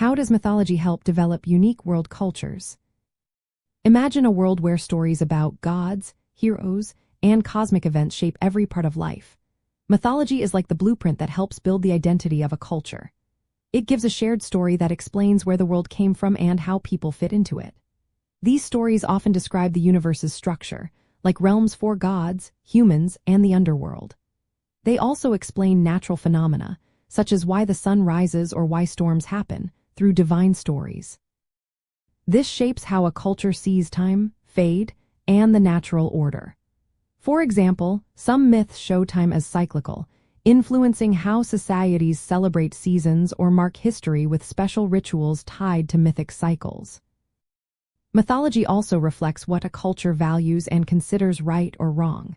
How does mythology help develop unique world cultures? Imagine a world where stories about gods, heroes, and cosmic events shape every part of life. Mythology is like the blueprint that helps build the identity of a culture. It gives a shared story that explains where the world came from and how people fit into it. These stories often describe the universe's structure, like realms for gods, humans, and the underworld. They also explain natural phenomena, such as why the sun rises or why storms happen, through divine stories. This shapes how a culture sees time, fate, and the natural order. For example, some myths show time as cyclical, influencing how societies celebrate seasons or mark history with special rituals tied to mythic cycles. Mythology also reflects what a culture values and considers right or wrong.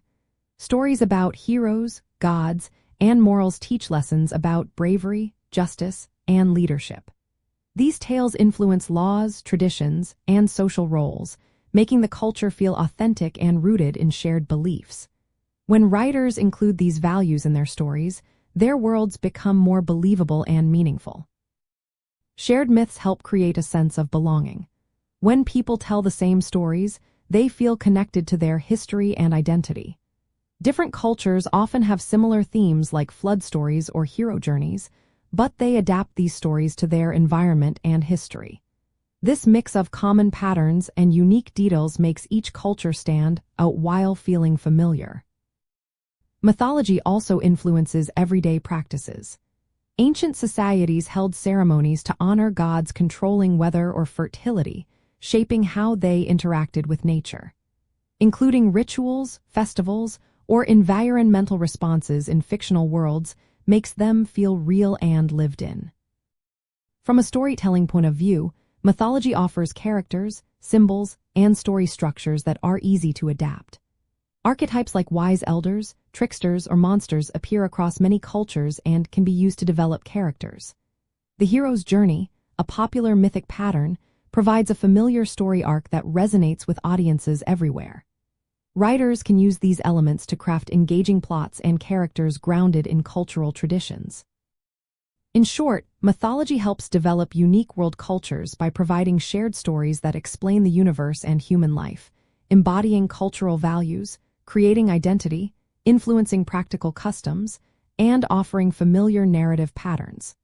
Stories about heroes, gods, and morals teach lessons about bravery, justice, and leadership. These tales influence laws, traditions, and social roles, making the culture feel authentic and rooted in shared beliefs. When writers include these values in their stories, their worlds become more believable and meaningful. Shared myths help create a sense of belonging. When people tell the same stories, they feel connected to their history and identity. Different cultures often have similar themes like flood stories or hero journeys, but they adapt these stories to their environment and history. This mix of common patterns and unique details makes each culture stand out while feeling familiar. Mythology also influences everyday practices. Ancient societies held ceremonies to honor gods controlling weather or fertility, shaping how they interacted with nature. Including rituals, festivals, or environmental responses in fictional worlds makes them feel real and lived in. From a storytelling point of view, mythology offers characters, symbols, and story structures that are easy to adapt. Archetypes like wise elders, tricksters, or monsters appear across many cultures and can be used to develop characters. The hero's journey, a popular mythic pattern, provides a familiar story arc that resonates with audiences everywhere. Writers can use these elements to craft engaging plots and characters grounded in cultural traditions. In short, mythology helps develop unique world cultures by providing shared stories that explain the universe and human life, embodying cultural values, creating identity, influencing practical customs, and offering familiar narrative patterns.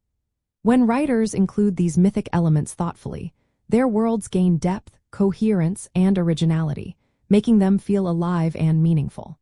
When writers include these mythic elements thoughtfully, their worlds gain depth, coherence, and originality, making them feel alive and meaningful.